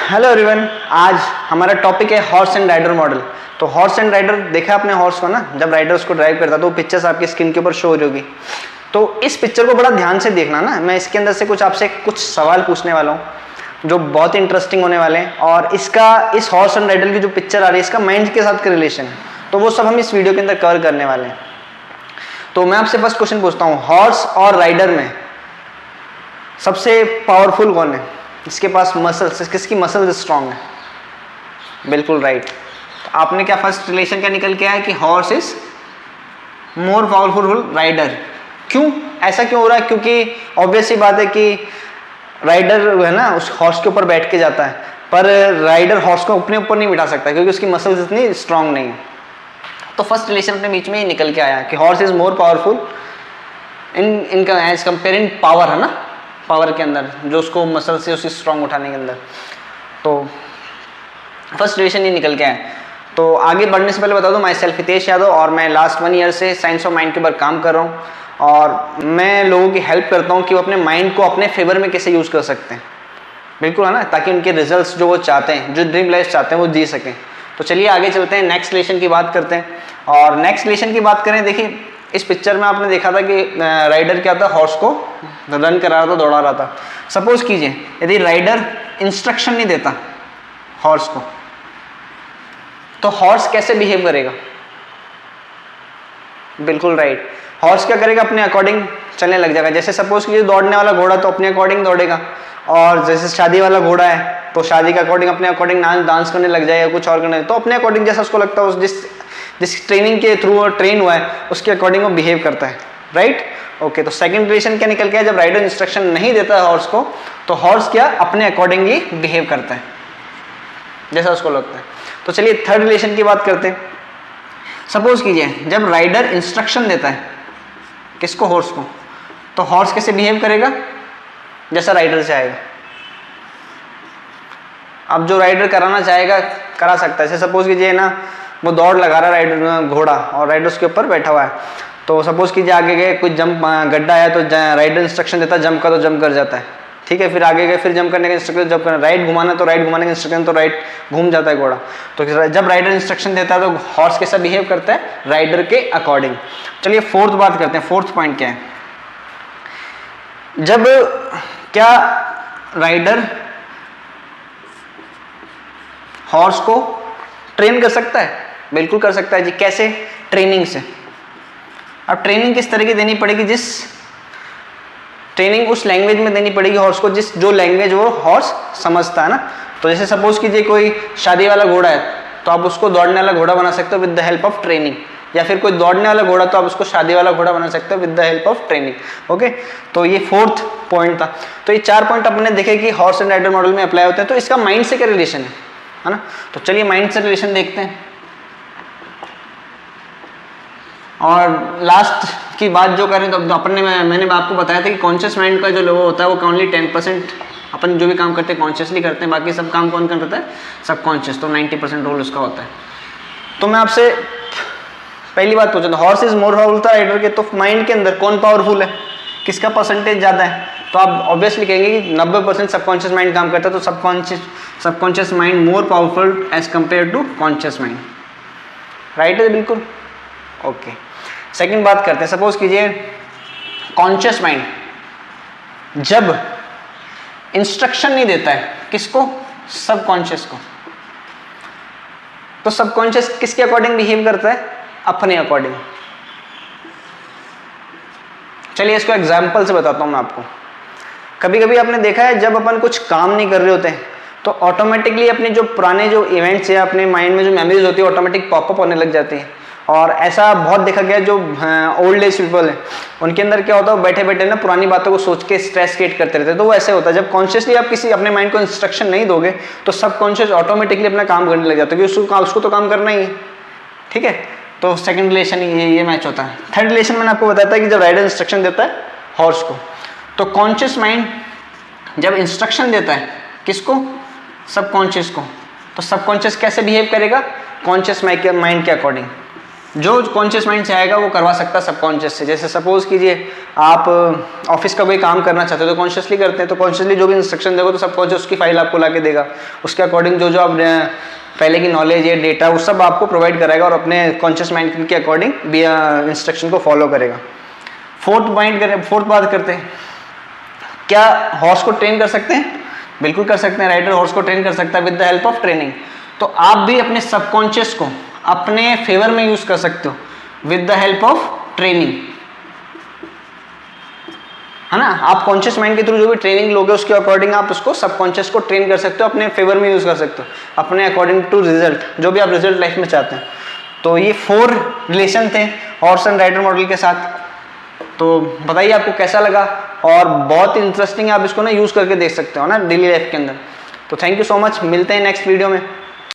Hello everyone, आज हमारा topic है हॉर्स एंड राइडर मॉडल। तो हॉर्स एंड राइडर देखा आपने हॉर्स को ना, जब राइडर उसको ड्राइव करता तो वो पिक्चर्स आपकी स्क्रीन के ऊपर शो हो रही होगी। तो इस पिक्चर को बड़ा ध्यान से देखना ना, मैं इसके अंदर से आपसे कुछ सवाल पूछने वाला हूँ जो बहुत इंटरेस्टिंग होने वाले हैं। और इस हॉर्स एंड राइडर की जो पिक्चर आ रही है इसका माइंड के साथ रिलेशन है, तो वो सब हम इस वीडियो के अंदर कवर करने वाले हैं। तो मैं आपसे फर्स्ट क्वेश्चन पूछता हूँ, हॉर्स और राइडर में सबसे पावरफुल कौन है? इसके पास मसल्स, किसकी मसल्स स्ट्रांग है? बिल्कुल राइट। तो आपने क्या फर्स्ट रिलेशन क्या निकल के आया कि horse is more powerful rider. क्यों ऐसा क्यों हो रहा है? क्योंकि ऑब्वियस सी बात है कि राइडर है ना उस हॉर्स के ऊपर बैठ के जाता है, पर राइडर हॉर्स को अपने ऊपर नहीं बिठा सकता क्योंकि उसकी मसल्स इतनी स्ट्रांग नहीं है। तो फर्स्ट रिलेशन अपने बीच में ही निकल के आया कि horse is more powerful in as comparing power, है ना, पावर के अंदर जो उसको मसल से उसी स्ट्रांग उठाने के अंदर। तो फर्स्ट रिलेशन ये निकल के आया। तो आगे बढ़ने से पहले बता दूं, माई सेल्फ हितेश यादव, और मैं लास्ट 1 ईयर से साइंस ऑफ माइंड के ऊपर काम कर रहा हूँ और मैं लोगों की हेल्प करता हूँ कि वो अपने माइंड को अपने फेवर में कैसे यूज़ कर सकते हैं। बिल्कुल है ना, ताकि उनके रिजल्ट्स जो वो चाहते हैं, जो ड्रीम लाइफ चाहते हैं, वो जी सकें। तो चलिए आगे चलते हैं, नेक्स्ट रिलेशन की बात करते हैं। और नेक्स्ट रिलेशन की बात करें, देखिए इस पिक्चर में आपने देखा था कि राइडर क्या था, हॉर्स को रन करा रहा था, दौड़ा रहा था। सपोज कीजिए यदि राइडर इंस्ट्रक्शन नहीं देता हॉर्स को, तो हॉर्स कैसे बिहेव करेगा? बिल्कुल राइट, हॉर्स क्या करेगा, अपने अकॉर्डिंग चलने लग जाएगा। जैसे सपोज कीजिए दौड़ने वाला घोड़ा तो अपने अकॉर्डिंग दौड़ेगा, और जैसे शादी वाला घोड़ा है तो शादी के अकॉर्डिंग अपने अकॉर्डिंग डांस करने लग जाएगा, कुछ और करने, तो अपने अकॉर्डिंग जैसा उसको लगता है, जिस ट्रेनिंग के थ्रू ट्रेन हुआ है उसके अकॉर्डिंग वो बिहेव करता है। Right, okay. तो सेकंड रिलेशन क्या निकल के है, जब राइडर इंस्ट्रक्शन नहीं देता है हॉर्स को, तो हॉर्स क्या अपने अकॉर्डिंग ही बिहेव करता है जैसा उसको लगता है। तो चलिए थर्ड रिलेशन की बात करते हैं। सपोज कीजिए जब राइडर इंस्ट्रक्शन देता है किसको, हॉर्स को, तो हॉर्स कैसे बिहेव करेगा? जैसा राइडर चाहेगा। अब जो राइडर कराना चाहेगा करा सकता है। जैसे सपोज कीजिए ना, वो दौड़ लगा रहा है राइडर घोड़ा और राइडर उसके ऊपर बैठा हुआ है, तो सपोज कीजिए आगे गए कुछ जंप गड्ढा है तो राइडर इंस्ट्रक्शन देता है जंप का, तो जंप कर जाता है। ठीक है, फिर आगे गए फिर जंप करने का इंस्ट्रक्शन, जंप करना, राइट घुमाना तो राइट घुमाने का इंस्ट्रक्शन, तो राइट घूम जाता है घोड़ा। तो जब राइडर इंस्ट्रक्शन देता है तो हॉर्स कैसा बिहेव करता है? राइडर के अकॉर्डिंग। चलिए फोर्थ बात करते हैं, फोर्थ पॉइंट क्या है, जब क्या राइडर हॉर्स को ट्रेन कर सकता है? बिल्कुल कर सकता है जी। कैसे? ट्रेनिंग से। अब ट्रेनिंग किस तरह की देनी पड़ेगी? ट्रेनिंग उस लैंग्वेज में देनी पड़ेगी हॉर्स को जो लैंग्वेज वो हॉर्स समझता है ना। तो जैसे सपोज कीजिए कोई शादी वाला घोड़ा है तो आप उसको दौड़ने वाला घोड़ा बना सकते हो with the help of training, या फिर कोई दौड़ने वाला घोड़ा तो आप उसको शादी वाला घोड़ा बना सकते हो with the help of training. Okay, तो ये फोर्थ पॉइंट था। तो ये 4 पॉइंट अपने देखे कि हॉर्स एंड राइडर मॉडल में अप्लाई होते हैं। तो इसका माइंड से क्या रिलेशन है ना? तो चलिए माइंड से रिलेशन देखते हैं। और लास्ट की बात जो करें तो मैंने आपको बताया था कि कॉन्शियस माइंड का जो लोगो होता है वो ओनली 10% अपन जो भी काम करते हैं कॉन्शियसली करते हैं, बाकी सब काम कौन करता है? सबकॉन्शियस। तो 90% रोल उसका होता है। तो मैं आपसे पहली बात पूछा था, हॉर्स इज मोर पावरफुल था राइडर के, तो माइंड के अंदर कौन पावरफुल है, किसका परसेंटेज ज़्यादा है? तो आप ऑब्वियसली कहेंगे कि 90% सबकॉन्शियस माइंड काम करता है, तो subconscious mind more powerful as compare to conscious mind. Right है बिल्कुल, ओके। सेकंड बात करते हैं, सपोज कीजिए कॉन्शियस माइंड जब इंस्ट्रक्शन नहीं देता है किसको? सबकॉन्शियस को। तो सबकॉन्शियस किसके अकॉर्डिंग बिहेव करता है? अपने अकॉर्डिंग। चलिए इसको एग्जाम्पल से बताता हूं मैं आपको। कभी कभी आपने देखा है जब अपन कुछ काम नहीं कर रहे होते हैं तो ऑटोमेटिकली अपने जो पुराने जो इवेंट्स या अपने माइंड में जो मेमोरीज होती है ऑटोमेटिक पॉपअप होने लग जाती है। और ऐसा बहुत देखा गया, जो ओल्ड एज पीपल है उनके अंदर क्या होता है, वो बैठे बैठे ना पुरानी बातों को सोच के स्ट्रेस क्रिएट करते रहते हैं। तो वो ऐसे होता है जब कॉन्शियसली आप किसी अपने माइंड को इंस्ट्रक्शन नहीं दोगे तो सबकॉन्शियस ऑटोमेटिकली अपना काम करने लग जाता है, क्योंकि उसको तो काम करना ही है। ठीक है, तो सेकंड रिलेशन ये मैच होता है। थर्ड रिलेशन मैंने आपको बताया था कि जब राइडर इंस्ट्रक्शन देता है हॉर्स को, तो कॉन्शियस माइंड जब इंस्ट्रक्शन देता है किसको? सबकॉन्शियस को। तो सबकॉन्शियस कैसे बिहेव करेगा? कॉन्शियस माइंड के अकॉर्डिंग। जो कॉन्शियस माइंड से आएगा वो करवा सकता है सबकॉन्शियस से। जैसे सपोज कीजिए आप ऑफिस का कोई काम करना चाहते हो तो कॉन्शियसली करते हैं, तो कॉन्शियसली जो भी इंस्ट्रक्शन देगा तो सबकॉन्शियस उसकी फाइल आपको ला के देगा, उसके अकॉर्डिंग जो जो आप पहले की नॉलेज है, डेटा, वो सब आपको प्रोवाइड कराएगा और अपने कॉन्शियस माइंड के अकॉर्डिंग भी इंस्ट्रक्शन को फॉलो करेगा। फोर्थ बात करते हैं, क्या हॉर्स को ट्रेन कर सकते हैं? बिल्कुल कर सकते हैं। राइडर हॉर्स को ट्रेन कर सकता है with the help of training. तो आप भी अपने सबकॉन्शियस को अपने फेवर में यूज कर सकते हो with the help of training, है ना। आप कॉन्शियस माइंड के थ्रू जो भी ट्रेनिंग लोगे उसके अकॉर्डिंग आप उसको सबकॉन्शियस को ट्रेन कर सकते हो, अपने फेवर में यूज कर सकते हो, अपने अकॉर्डिंग टू रिजल्ट, जो भी आप रिजल्ट लाइफ में चाहते हैं। तो ये 4 रिलेशन थे हॉर्स एंड राइडर मॉडल के साथ। तो बताइए आपको कैसा लगा, और बहुत इंटरेस्टिंग है, आप इसको ना यूज करके देख सकते हो ना डेली लाइफ के अंदर। तो थैंक यू सो मच, मिलते हैं नेक्स्ट वीडियो में।